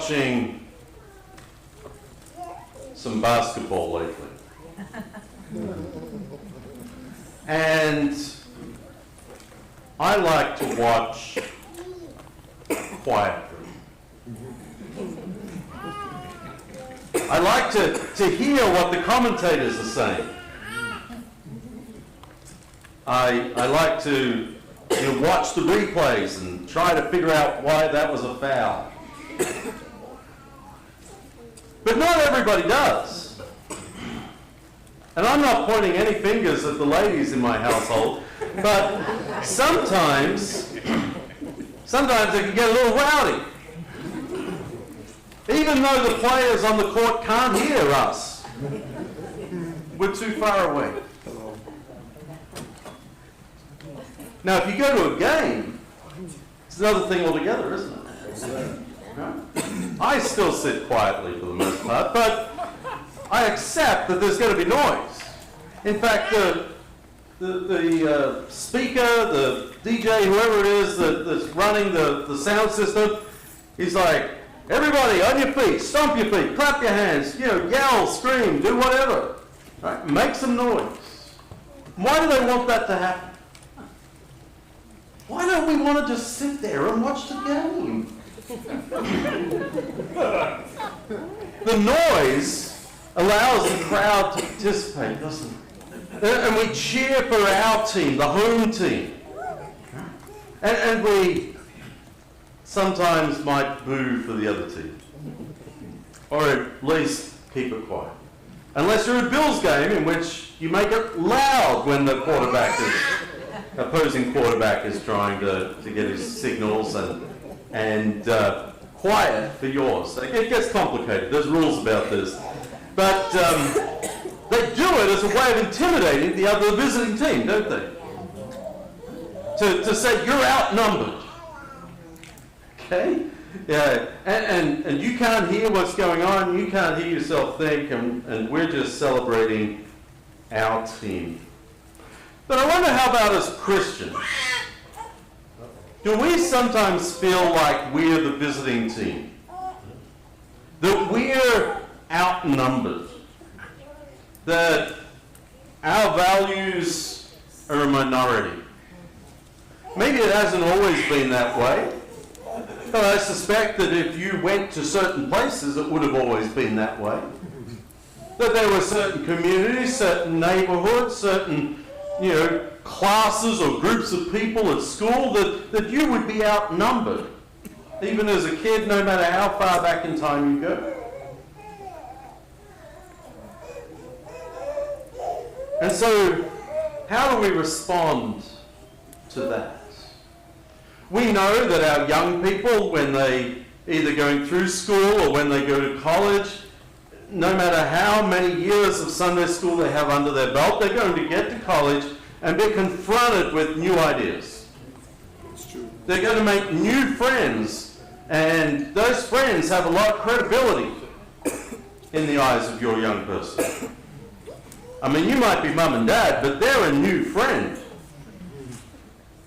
watching some basketball lately. And I like to watch quietly. I like to hear what the commentators are saying. I like to watch the replays and try to figure out why that was a foul. But not everybody does. And I'm not pointing any fingers at the ladies in my household, but sometimes it can get a little rowdy. Even though the players on the court can't hear us. We're too far away. Now, if you go to a game, it's another thing altogether, isn't it? Right? I still sit quietly for the most part, but I accept that there's going to be noise. In fact, the speaker, the DJ, whoever it is that's running the sound system, he's like, everybody on your feet, stomp your feet, clap your hands, yell, scream, do whatever. Right? Make some noise. Why do they want that to happen? Why don't we want to just sit there and watch the game? The noise allows the crowd to participate, doesn't it? And we cheer for our team, the home team. And we sometimes might boo for the other team. Or at least keep it quiet. Unless you're a Bills game in which you make it loud when the opposing quarterback is trying to get his signals and quiet for yours. It gets complicated. There's rules about this. But they do it as a way of intimidating the other visiting team, don't they? To say, you're outnumbered. Okay? Yeah. And you can't hear what's going on. You can't hear yourself think. And we're just celebrating our team. But I wonder, how about as Christians? Do we sometimes feel like we're the visiting team? That we're outnumbered? That our values are a minority? Maybe it hasn't always been that way. But I suspect that if you went to certain places, it would have always been that way. That there were certain communities, certain neighborhoods, certain classes or groups of people at school that you would be outnumbered, even as a kid, no matter how far back in time you go. And so, how do we respond to that? We know that our young people, when they either going through school or when they go to college, no matter how many years of Sunday school they have under their belt, they're going to get to college and be confronted with new ideas. That's true. They're going to make new friends, and those friends have a lot of credibility in the eyes of your young person. I mean, you might be mum and dad, but they're a new friend.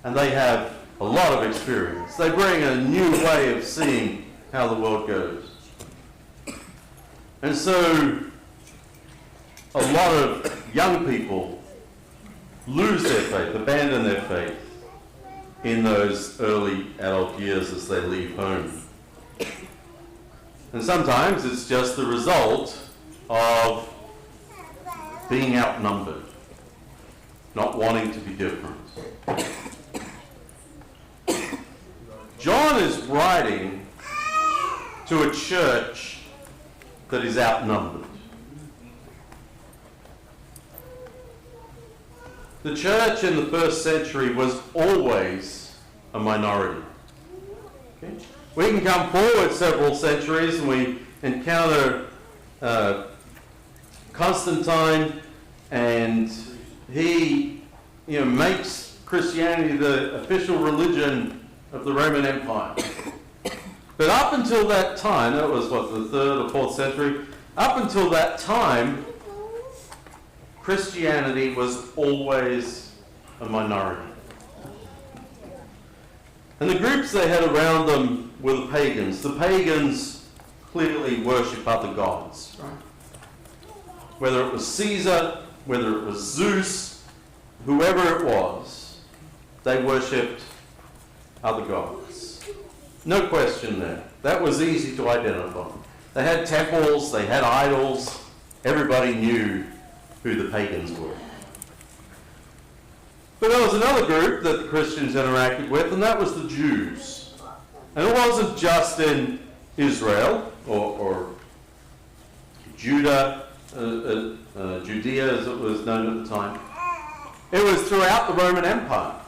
And they have a lot of experience. They bring a new way of seeing how the world goes. And so, a lot of young people lose their faith, abandon their faith in those early adult years as they leave home. And sometimes it's just the result of being outnumbered, not wanting to be different. John is writing to a church that is outnumbered. The church in the first century was always a minority. Okay? We can come forward several centuries and we encounter Constantine, and he makes Christianity the official religion of the Roman Empire. But up until that time, that was the 3rd or 4th century, up until that time, Christianity was always a minority. And the groups they had around them were the pagans. The pagans clearly worship other gods, right? Whether it was Caesar, whether it was Zeus, whoever it was, they worshipped other gods. No question there. That was easy to identify. They had temples, they had idols. Everybody knew who the pagans were. But there was another group that the Christians interacted with, and that was the Jews. And it wasn't just in Israel or Judah, Judea as it was known at the time. It was throughout the Roman Empire.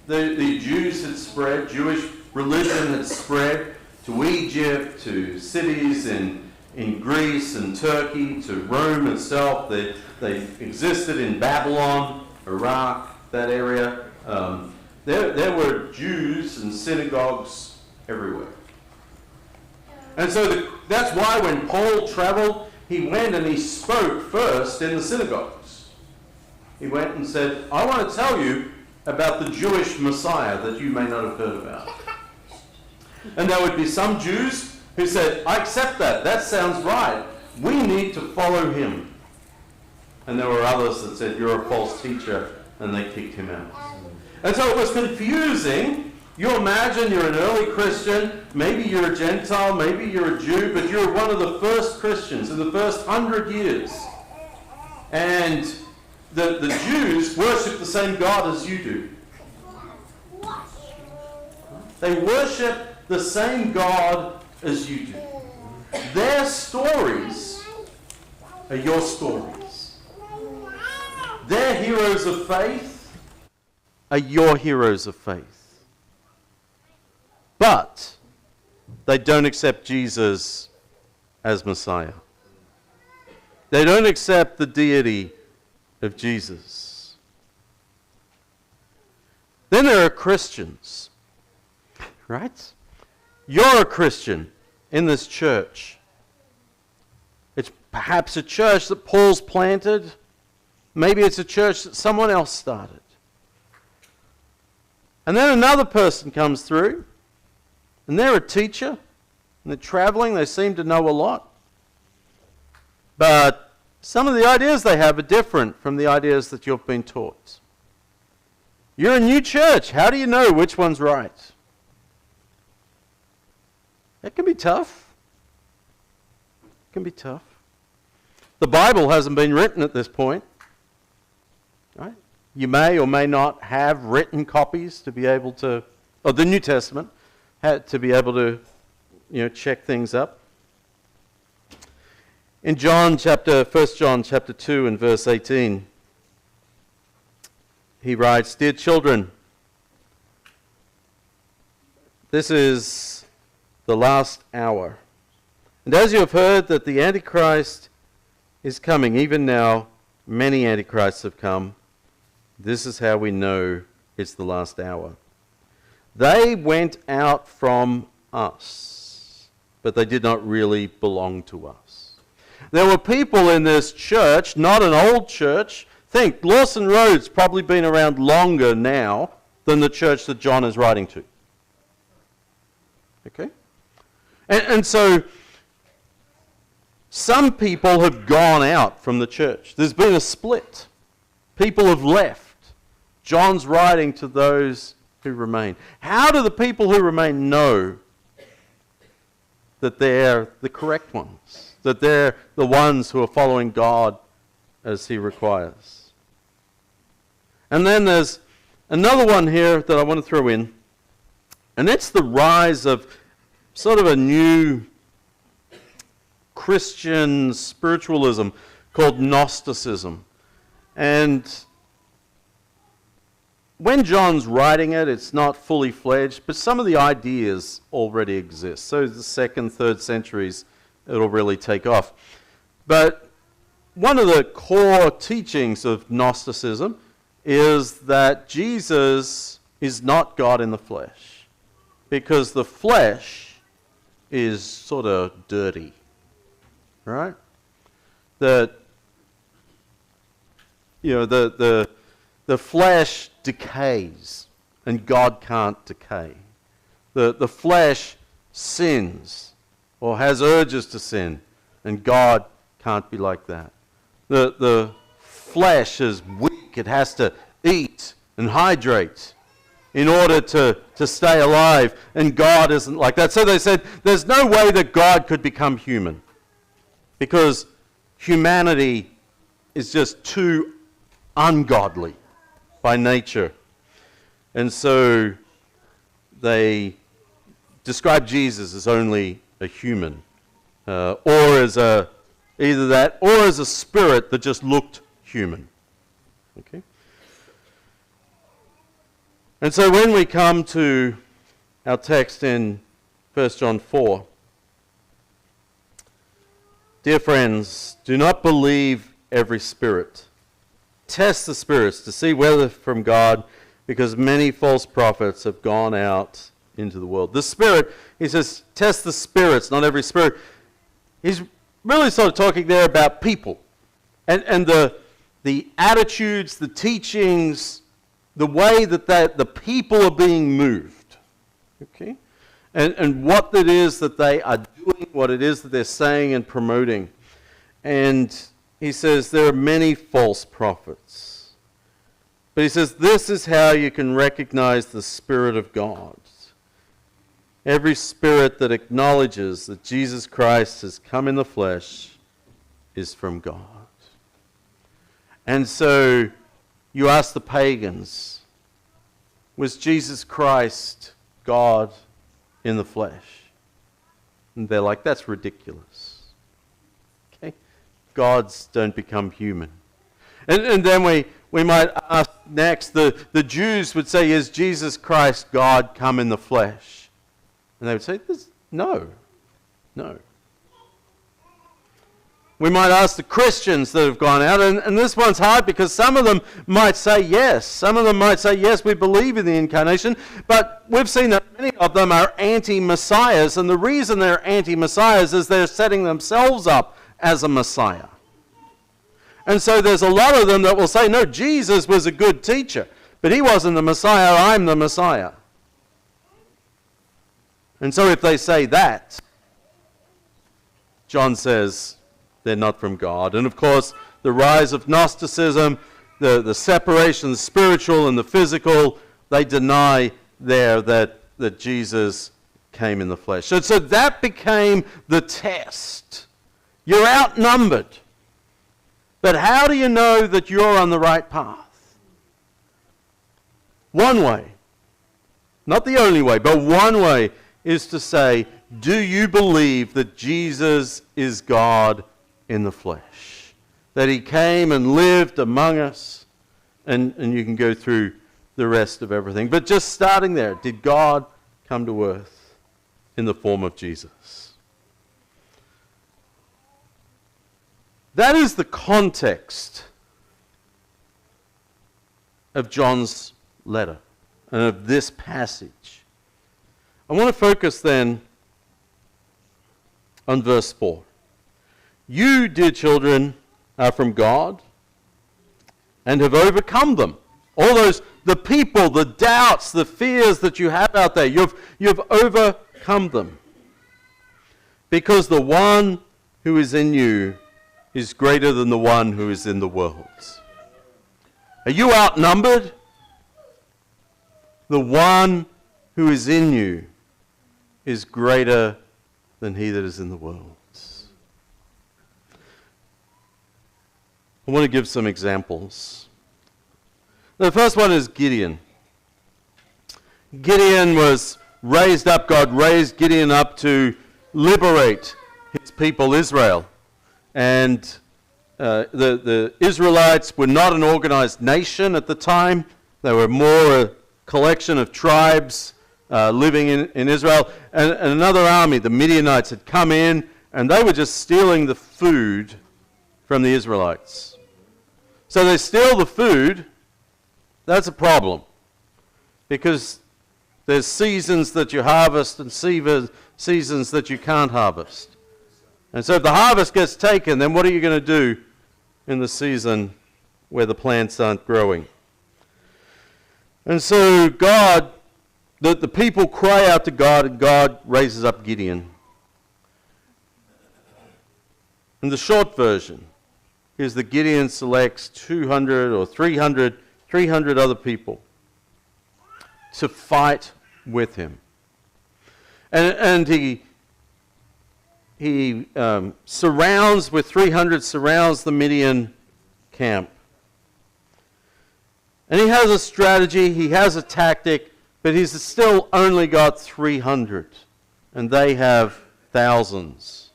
The Jews had spread, Jewish religion had spread to Egypt, to cities in Greece and Turkey, to Rome itself. They existed in Babylon, Iraq, that area. There were Jews and synagogues everywhere. And so that's why when Paul traveled, he went and he spoke first in the synagogues. He went and said, I want to tell you about the Jewish Messiah that you may not have heard about. And there would be some Jews who said, I accept that. That sounds right. We need to follow him. And there were others that said, you're a false teacher, and they kicked him out. And so it was confusing. You imagine you're an early Christian, maybe you're a Gentile, maybe you're a Jew, but you're one of the first Christians in the first 100 years. And the Jews worship the same God as you do. They worship the same God as you do. Their stories are your stories. Their heroes of faith are your heroes of faith. But they don't accept Jesus as Messiah. They don't accept the deity of Jesus. Then there are Christians, right? You're a Christian in this church. It's perhaps a church that Paul's planted. Maybe it's a church that someone else started. And then another person comes through, and they're a teacher, and they're traveling, they seem to know a lot. But some of the ideas they have are different from the ideas that you've been taught. You're a new church. How do you know which one's right? It can be tough. It can be tough. The Bible hasn't been written at this point. Right? You may or may not have written copies to be able to, of the New Testament, to be able to, check things up. In 1 John chapter 2 and verse 18, he writes, Dear children, this is the last hour. And as you have heard that the Antichrist is coming, even now many Antichrists have come, this is how we know it's the last hour. They went out from us, but they did not really belong to us. There were people in this church, not an old church. Think, Lawson Road's probably been around longer now than the church that John is writing to. Okay? And so, some people have gone out from the church. There's been a split. People have left. John's writing to those who remain. How do the people who remain know that they're the correct ones? That they're the ones who are following God as he requires? And then there's another one here that I want to throw in. And it's the rise of sort of a new Christian spiritualism called Gnosticism. And when John's writing it, it's not fully fledged, but some of the ideas already exist. So the 2nd, 3rd centuries, it'll really take off. But one of the core teachings of Gnosticism is that Jesus is not God in the flesh, because the flesh is sort of dirty, right? That, the flesh decays, and God can't decay. The flesh sins, or has urges to sin. And God can't be like that. The flesh is weak. It has to eat and hydrate in order to stay alive. And God isn't like that. So they said there's no way that God could become human, because humanity is just too ungodly by nature. And so they describe Jesus as only a human, or as either that or as a spirit that just looked human. Okay? And so when we come to our text in 1 John 4, dear friends, do not believe every spirit. Test the spirits to see whether from God, because many false prophets have gone out into the world. The spirit, he says, test the spirits, not every spirit. He's really sort of talking there about people. And the attitudes, the teachings, the way that the people are being moved. Okay? And what it is that they are doing, what it is that they're saying and promoting. And he says there are many false prophets. But he says this is how you can recognize the Spirit of God. Every spirit that acknowledges that Jesus Christ has come in the flesh is from God. And so you ask the pagans, was Jesus Christ God in the flesh? And they're like, that's ridiculous. Okay? Gods don't become human. And then we might ask next, the Jews would say, is Jesus Christ God come in the flesh? And they would say, no. We might ask the Christians that have gone out, and this one's hard because some of them might say yes. Some of them might say, yes, we believe in the incarnation, but we've seen that many of them are anti-messiahs, and the reason they're anti-messiahs is they're setting themselves up as a messiah. And so there's a lot of them that will say, no, Jesus was a good teacher, but he wasn't the Messiah, I'm the Messiah. And so if they say that, John says they're not from God. And of course, the rise of Gnosticism, the separation, the spiritual and the physical, they deny there that Jesus came in the flesh. So that became the test. You're outnumbered. But how do you know that you're on the right path? One way, not the only way, but one way is to say, do you believe that Jesus is God in the flesh? That he came and lived among us? And you can go through the rest of everything. But just starting there, did God come to earth in the form of Jesus? That is the context of John's letter and of this passage. I want to focus then on verse 4. You, dear children, are from God and have overcome them. All those, the people, the doubts, the fears that you have out there, you've overcome them. Because the one who is in you is greater than the one who is in the world. Are you outnumbered? The one who is in you is greater than he that is in the world. I want to give some examples. The first one is Gideon. Gideon was raised up, God raised Gideon up to liberate his people Israel. And the Israelites were not an organized nation at the time. They were more a collection of tribes living in Israel. And another army, the Midianites, had come in, and they were just stealing the food from the Israelites. So they steal the food. That's a problem, because there's seasons that you harvest and seasons that you can't harvest. And so if the harvest gets taken, then what are you going to do in the season where the plants aren't growing? And so God, the people cry out to God, and God raises up Gideon. In the short version, is that Gideon selects 200 or 300 other people to fight with him. And he surrounds the Midian camp. And he has a strategy, he has a tactic, but he's still only got 300, and they have thousands.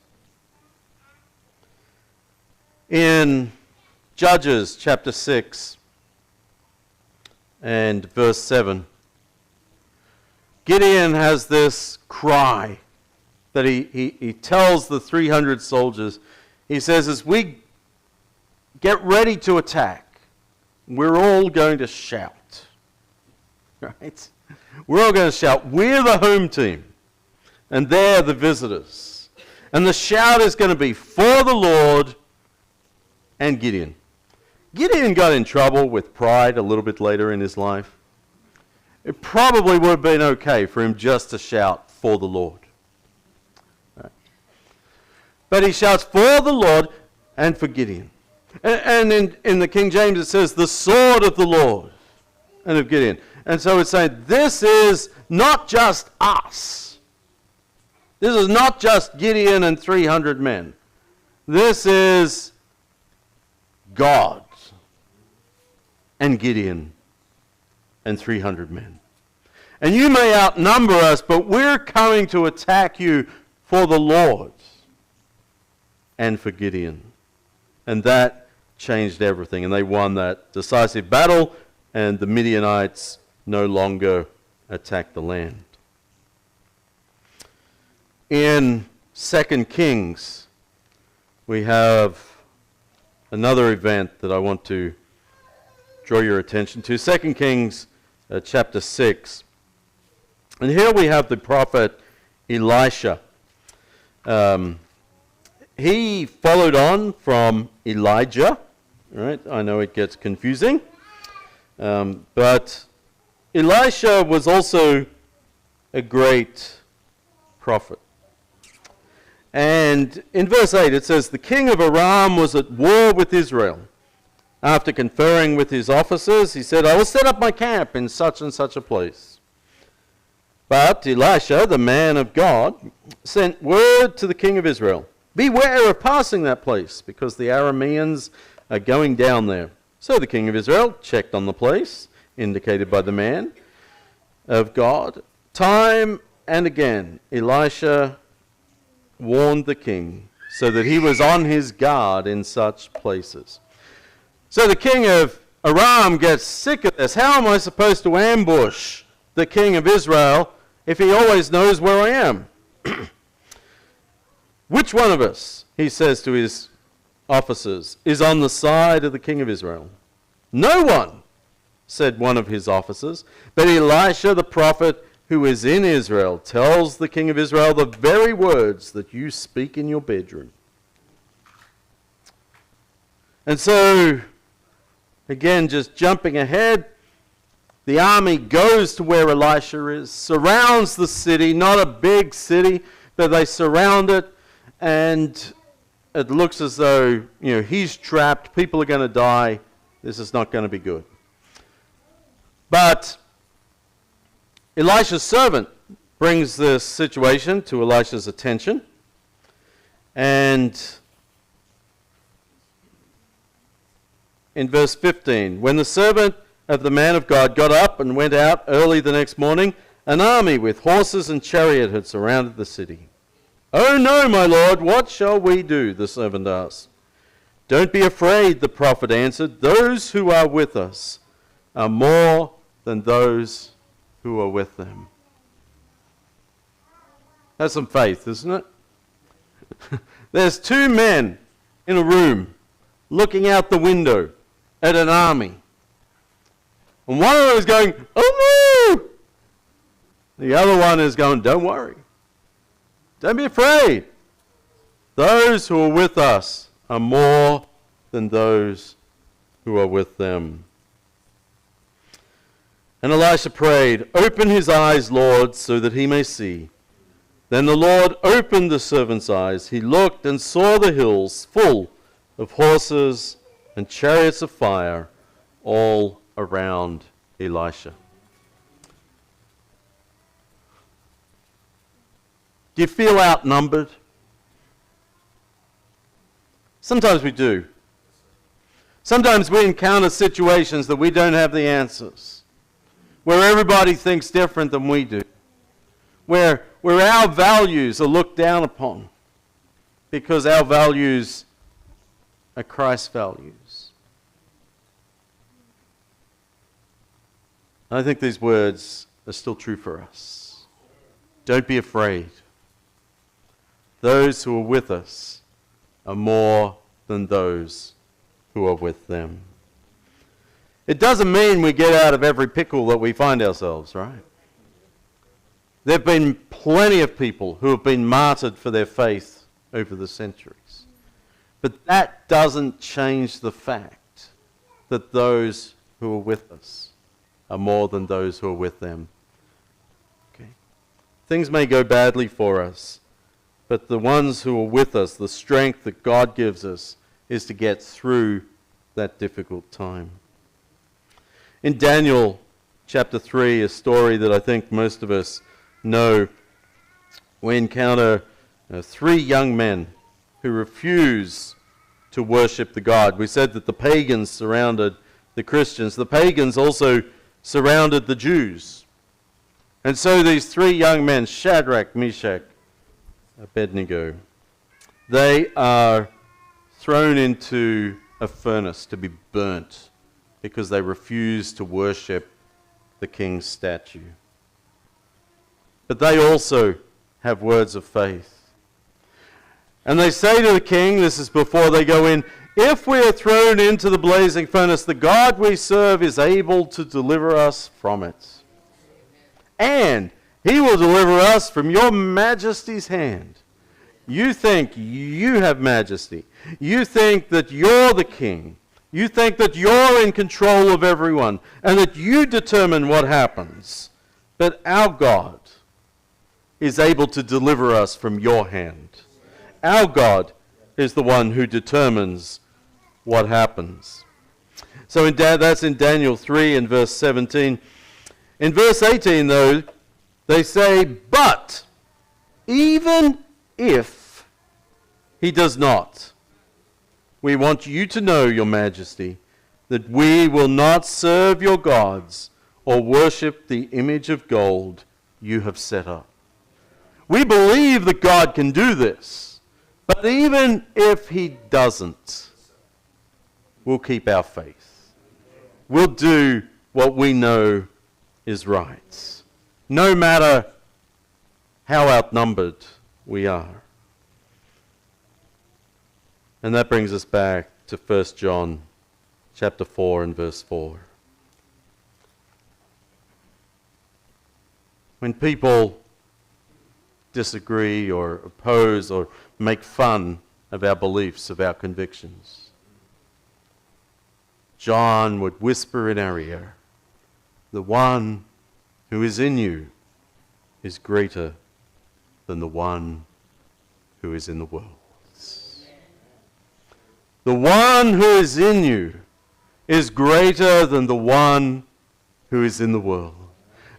In Judges chapter 6 and verse 7, Gideon has this cry that he tells the 300 soldiers. He says, as we get ready to attack, we're all going to shout. Right? We're all going to shout. We're the home team, and they're the visitors. And the shout is going to be for the Lord and Gideon. Gideon got in trouble with pride a little bit later in his life. It probably would have been okay for him just to shout for the Lord. Right. But he shouts for the Lord and for Gideon. And in the King James it says the sword of the Lord and of Gideon. And so it's saying this is not just us. This is not just Gideon and 300 men. This is God and Gideon and 300 men. And you may outnumber us, but we're coming to attack you for the Lord and for Gideon. And that changed everything. And they won that decisive battle, and the Midianites no longer attacked the land. In 2 Kings, we have another event that I want to draw your attention to. 2 Kings chapter 6. And here we have the prophet Elisha. He followed on from Elijah. Right? I know it gets confusing. But Elisha was also a great prophet. And in verse 8 it says, the king of Aram was at war with Israel. After conferring with his officers, he said, I will set up my camp in such and such a place. But Elisha, the man of God, sent word to the king of Israel, beware of passing that place, because the Arameans are going down there. So the king of Israel checked on the place, indicated by the man of God. Time and again, Elisha warned the king, so that he was on his guard in such places. So the king of Aram gets sick of this. How am I supposed to ambush the king of Israel if he always knows where I am? Which one of us, he says to his officers, is on the side of the king of Israel? No one, said one of his officers, but Elisha the prophet who is in Israel tells the king of Israel the very words that you speak in your bedroom. And so, again, just jumping ahead, the army goes to where Elisha is, surrounds the city, not a big city, but they surround it, and it looks as though, he's trapped, people are going to die, this is not going to be good. But Elisha's servant brings this situation to Elisha's attention, and in verse 15, when the servant of the man of God got up and went out early the next morning, an army with horses and chariot had surrounded the city. Oh no, my lord, what shall we do? The servant asked. Don't be afraid, the prophet answered. Those who are with us are more than those who are with them. That's some faith, isn't it? There's two men in a room looking out the window at an army. And one of them is going, oh no! The other one is going, don't worry. Don't be afraid. Those who are with us are more than those who are with them. And Elisha prayed, open his eyes, Lord, so that he may see. Then the Lord opened the servant's eyes. He looked and saw the hills full of horses and chariots of fire all around Elisha. Do you feel outnumbered? Sometimes we do. Sometimes we encounter situations that we don't have the answers, where everybody thinks different than we do, where our values are looked down upon because our values are Christ's values. I think these words are still true for us. Don't be afraid. Those who are with us are more than those who are with them. It doesn't mean we get out of every pickle that we find ourselves, right? There have been plenty of people who have been martyred for their faith over the centuries. But that doesn't change the fact that those who are with us are more than those who are with them. Okay. Things may go badly for us, but the ones who are with us, the strength that God gives us, is to get through that difficult time. In Daniel chapter 3, a story that I think most of us know, we encounter 3 young men who refuse to worship the God. We said that the pagans surrounded the Christians. The pagans also surrounded the Jews. And so these 3 young men, Shadrach, Meshach, Abednego, they are thrown into a furnace to be burnt because they refuse to worship the king's statue. But they also have words of faith. And they say to the king, this is before they go in, if we are thrown into the blazing furnace, the God we serve is able to deliver us from it. And he will deliver us from your majesty's hand. You think you have majesty. You think that you're the king. You think that you're in control of everyone and that you determine what happens. But our God is able to deliver us from your hand. Our God is the one who determines what happens. So that's in Daniel 3 and verse 17. In verse 18, though, they say, but even if he does not, we want you to know, your majesty, that we will not serve your gods or worship the image of gold you have set up. We believe that God can do this, but even if he doesn't, we'll keep our faith. We'll do what we know is right, no matter how outnumbered we are. And that brings us back to 1 John chapter 4 and verse 4. When people disagree or oppose or make fun of our beliefs, of our convictions, John would whisper in our ear, the one who is in you is greater than the one who is in the world. The one who is in you is greater than the one who is in the world.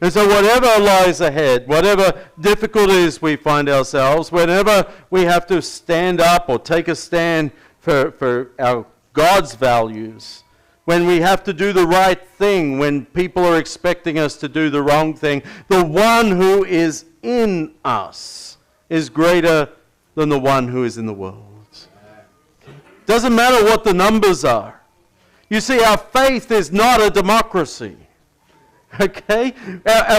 And so whatever lies ahead, whatever difficulties we find ourselves, whenever we have to stand up or take a stand for our God's values, when we have to do the right thing, when people are expecting us to do the wrong thing, the one who is in us is greater than the one who is in the world. Doesn't matter what the numbers are. You see, our faith is not a democracy. Okay?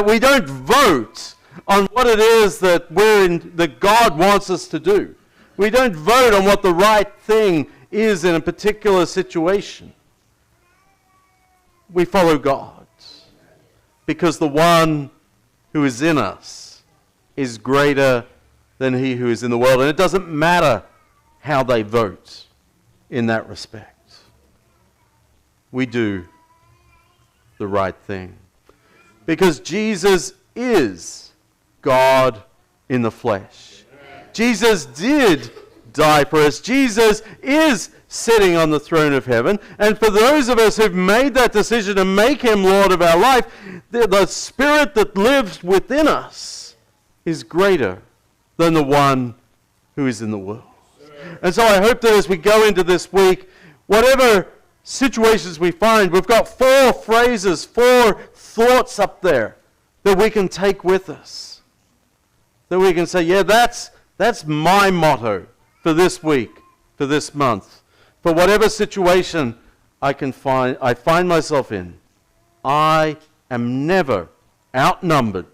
We don't vote on what it is that that God wants us to do. We don't vote on what the right thing is in a particular situation. We follow God because the one who is in us is greater than he who is in the world. And it doesn't matter how they vote in that respect. We do the right thing. Because Jesus is God in the flesh. Jesus did die for us. Jesus is sitting on the throne of heaven. And for those of us who've made that decision to make him Lord of our life, the Spirit that lives within us is greater than the one who is in the world. And so I hope that as we go into this week, whatever situations we find, we've got 4 phrases, 4 thoughts up there that we can take with us. That we can say, yeah, that's my motto for this week, for this month. For whatever situation I find myself in, I am never outnumbered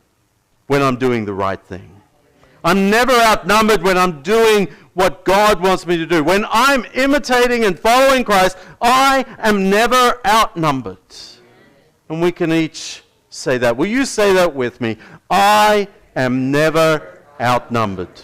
when I'm doing the right thing. I'm never outnumbered when I'm doing what God wants me to do. When I'm imitating and following Christ, I am never outnumbered. And we can each say that. Will you say that with me? I am never outnumbered.